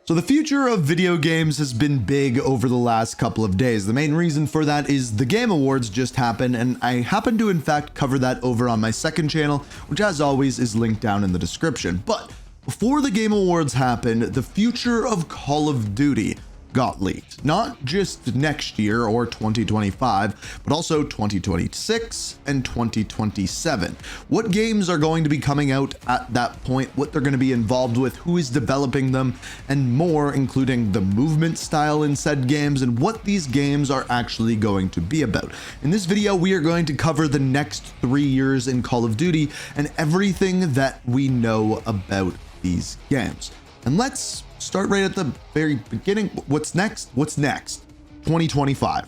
So the future of video games has been big over the last couple of days. The main reason for that is the Game Awards just happened, and I happen to in fact cover that over on my second channel, which as always is linked down in the description. But before the Game Awards happened, the future of Call of Duty got leaked. Not just next year or 2025, but also 2026 and 2027. What games are going to be coming out at that point, what they're going to be involved with, who is developing them, and more, including the movement style in said games and what these games are actually going to be about. In this video, we are going to cover the next 3 years in Call of Duty and everything that we know about these games. And let's start right at the very beginning. What's next? 2025.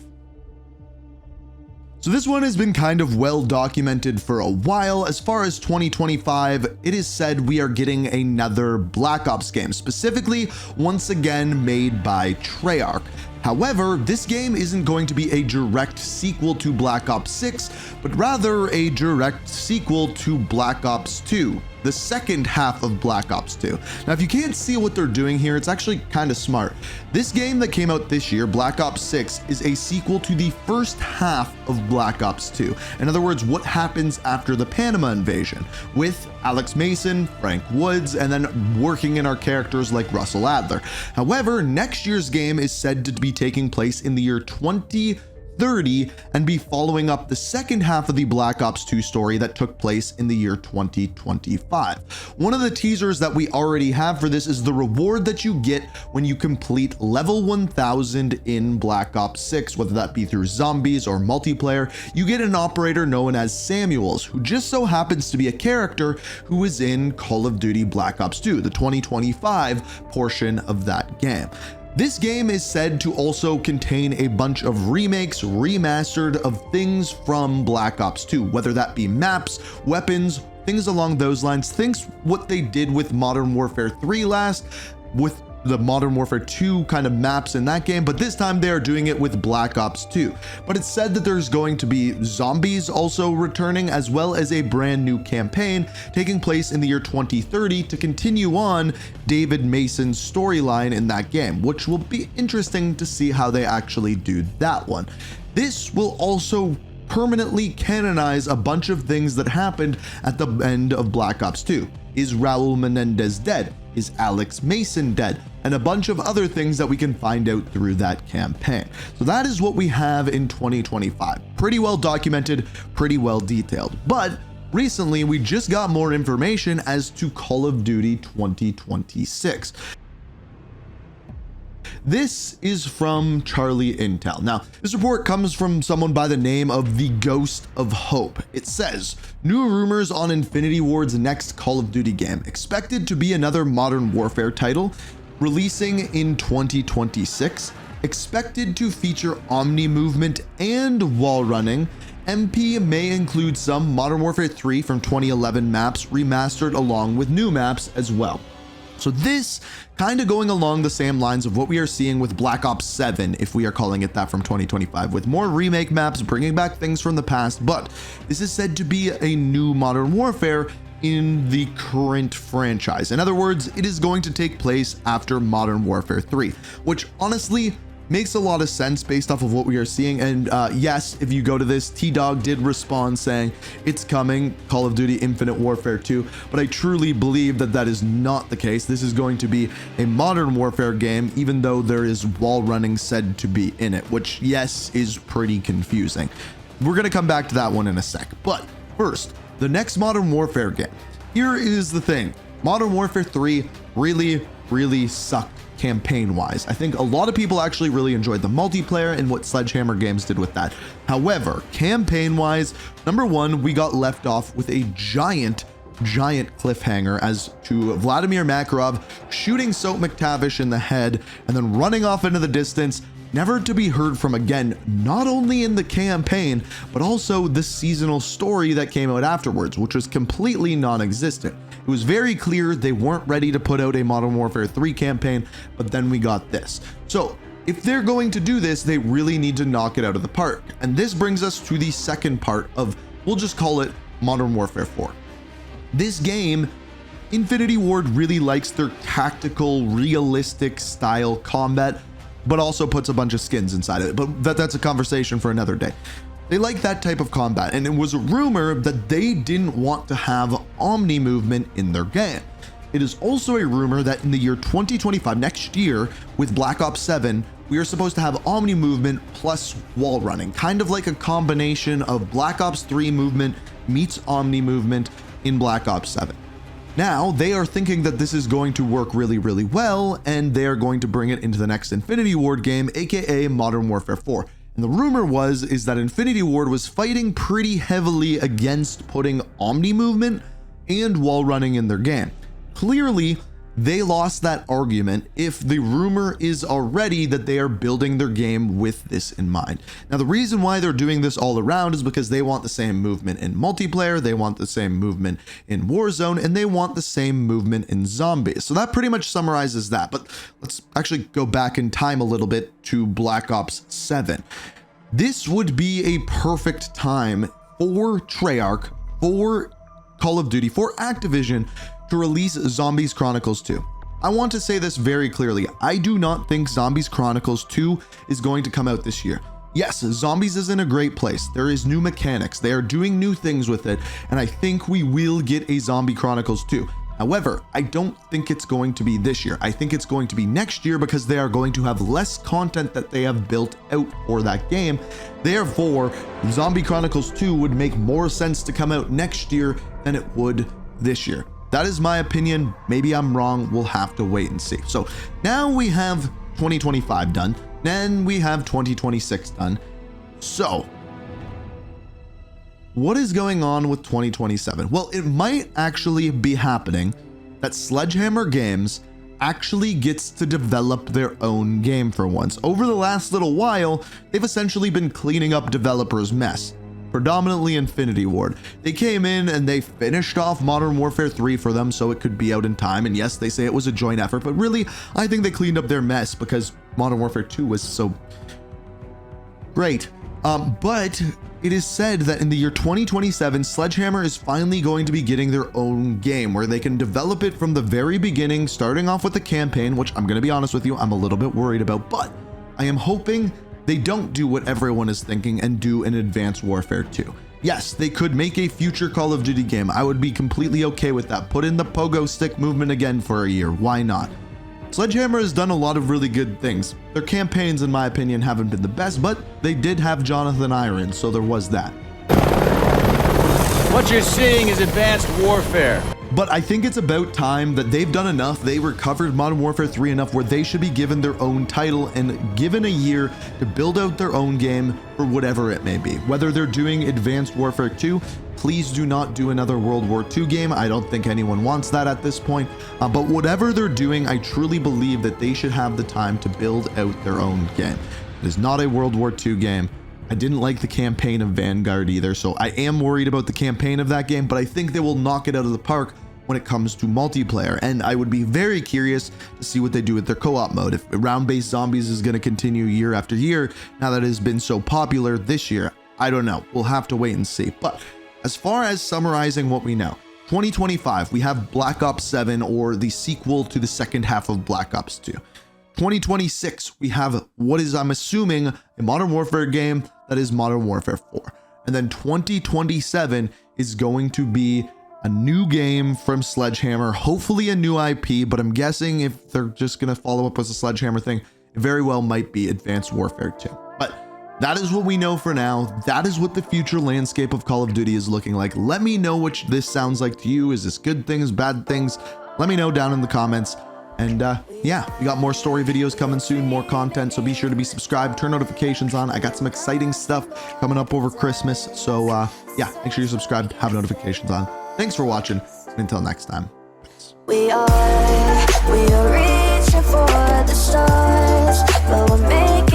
So this one has been kind of well documented for a while. As far as 2025, it is said we are getting another Black Ops game, specifically once again made by Treyarch. However, this game isn't going to be a direct sequel to Black Ops 6, but rather a direct sequel to Black Ops 2, the second half of Black Ops 2. Now, if you can't see what they're doing here, it's actually kind of smart. This game that came out this year, Black Ops 6, is a sequel to the first half of Black Ops 2. In other words, what happens after the Panama invasion, with Alex Mason, Frank Woods, and then working in our characters like Russell Adler. However, next year's game is said to be taking place in the year 2030 and be following up the second half of the Black Ops 2 story that took place in the year 2025. One of the teasers that we already have for this is the reward that you get when you complete level 1000 in Black Ops 6, whether that be through zombies or multiplayer. You get an operator known as Samuels, who just so happens to be a character who was in Call of Duty Black Ops 2, the 2025 portion of that game. This game is said to also contain a bunch of remakes, remastered of things from Black Ops 2, whether that be maps, weapons, things along those lines. Things what they did with Modern Warfare 3 last, with the Modern Warfare 2 kind of maps in that game, but this time they are doing it with Black Ops 2. But it's said that there's going to be zombies also returning, as well as a brand new campaign taking place in the year 2030 to continue on David Mason's storyline in that game, which will be interesting to see how they actually do that one. This will also permanently canonize a bunch of things that happened at the end of Black Ops 2. Is Raul Menendez dead? Is Alex Mason dead? And a bunch of other things that we can find out through that campaign. So that is what we have in 2025. Pretty well documented, pretty well detailed. But recently we just got more information as to Call of Duty 2026. This is from Charlie Intel. Now, this report comes from someone by the name of the Ghost of Hope. It says, new rumors on Infinity Ward's next Call of Duty game, expected to be another Modern Warfare title, releasing in 2026, expected to feature Omni movement and wall running. MP may include some Modern Warfare 3 from 2011 maps remastered along with new maps as well. So this kind of going along the same lines of what we are seeing with Black Ops 7, if we are calling it that, from 2025, with more remake maps, bringing back things from the past. But this is said to be a new Modern Warfare in the current franchise. In other words, it is going to take place after Modern Warfare 3, which honestly makes a lot of sense based off of what we are seeing. And yes, if you go to this, T-Dog did respond saying it's coming, Call of Duty Infinite Warfare 2, but I truly believe that that is not the case. This is going to be a Modern Warfare game, even though there is wall running said to be in it, which yes, is pretty confusing. We're going to come back to that one in a sec. But first, the next Modern Warfare game. Here is the thing. Modern Warfare 3 really sucked campaign-wise. I think a lot of people actually really enjoyed the multiplayer and what Sledgehammer Games did with that. However, campaign-wise, number one, we got left off with a giant cliffhanger as to Vladimir Makarov shooting Soap McTavish in the head and then running off into the distance, never to be heard from again, not only in the campaign, but also the seasonal story that came out afterwards, which was completely non-existent. It was very clear they weren't ready to put out a Modern Warfare 3 campaign, but then we got this. So if they're going to do this, they really need to knock it out of the park. And this brings us to the second part of, we'll just call it Modern Warfare 4. This game Infinity Ward really likes their tactical, realistic style combat, but also puts a bunch of skins inside of it. But that's a conversation for another day. They like that type of combat, and it was a rumor that they didn't want to have Omni movement in their game. It is also a rumor that in the year 2025, next year, with Black Ops 7, we are supposed to have Omni movement plus wall running, kind of like a combination of Black Ops 3 movement meets Omni movement in Black Ops 7. Now, they are thinking that this is going to work really, really well, and they're going to bring it into the next Infinity Ward game, aka Modern Warfare 4. And the rumor is that Infinity Ward was fighting pretty heavily against putting Omni movement and wall running in their game. Clearly, they lost that argument if the rumor is already that they are building their game with this in mind. Now, the reason why they're doing this all around is because they want the same movement in multiplayer, they want the same movement in Warzone, and they want the same movement in zombies. So that pretty much summarizes that. But let's actually go back in time a little bit to Black Ops 7. This would be a perfect time for Treyarch, for Call of Duty, for Activision, to release Zombies Chronicles 2. I want to say this very clearly. I do not think Zombies Chronicles 2 is going to come out this year. Yes, Zombies is in a great place. There is new mechanics. They are doing new things with it, and I think we will get a Zombie Chronicles 2. However, I don't think it's going to be this year. I think it's going to be next year because they are going to have less content that they have built out for that game. Therefore, Zombie Chronicles 2 would make more sense to come out next year than it would this year. That is my opinion. Maybe I'm wrong. We'll have to wait and see. So now we have 2025 done. Then we have 2026 done. So what is going on with 2027? Well, it might actually be happening that Sledgehammer Games actually gets to develop their own game for once. Over the last little while, they've essentially been cleaning up developers' mess. Predominantly Infinity Ward. They came in and they finished off Modern Warfare 3 for them so it could be out in time. And yes, they say it was a joint effort, but really, I think they cleaned up their mess because Modern Warfare 2 was so great. But it is said that in the year 2027, Sledgehammer is finally going to be getting their own game where they can develop it from the very beginning, starting off with the campaign, which I'm going to be honest with you, I'm a little bit worried about, but I am hoping they don't do what everyone is thinking and do an Advanced Warfare 2. Yes, they could make a future Call of Duty game. I would be completely okay with that. Put in the pogo stick movement again for a year. Why not? Sledgehammer has done a lot of really good things. Their campaigns, in my opinion, haven't been the best, but they did have Jonathan Irons, so there was that. What you're seeing is Advanced Warfare. But I think it's about time that they've done enough. They recovered Modern Warfare 3 enough where they should be given their own title and given a year to build out their own game for whatever it may be. Whether they're doing Advanced Warfare 2, please do not do another World War II game. I don't think anyone wants that at this point. But whatever they're doing, I truly believe that they should have the time to build out their own game. It is not a World War II game. I didn't like the campaign of Vanguard either, so I am worried about the campaign of that game, but I think they will knock it out of the park when it comes to multiplayer, and I would be very curious to see what they do with their co-op mode. If round-based zombies is going to continue year after year, now that it has been so popular this year, I don't know. We'll have to wait and see. But as far as summarizing what we know, 2025, we have Black Ops 7, or the sequel to the second half of Black Ops 2. 2026, we have what is, I'm assuming, a Modern Warfare game that is Modern Warfare 4. And then 2027 is going to be a new game from Sledgehammer, hopefully a new IP, but I'm guessing if they're just going to follow up with a Sledgehammer thing, it very well might be Advanced Warfare 2. But that is what we know for now. That is what the future landscape of Call of Duty is looking like. Let me know what this sounds like to you. Is this good things, bad things? Let me know down in the comments. And yeah, we got more story videos coming soon, more content, so be sure to be subscribed, turn notifications on. I got some exciting stuff coming up over Christmas, so yeah, make sure you're subscribed, have notifications on. Thanks for watching, and until next time. Peace. We are reaching for the stars, but we're making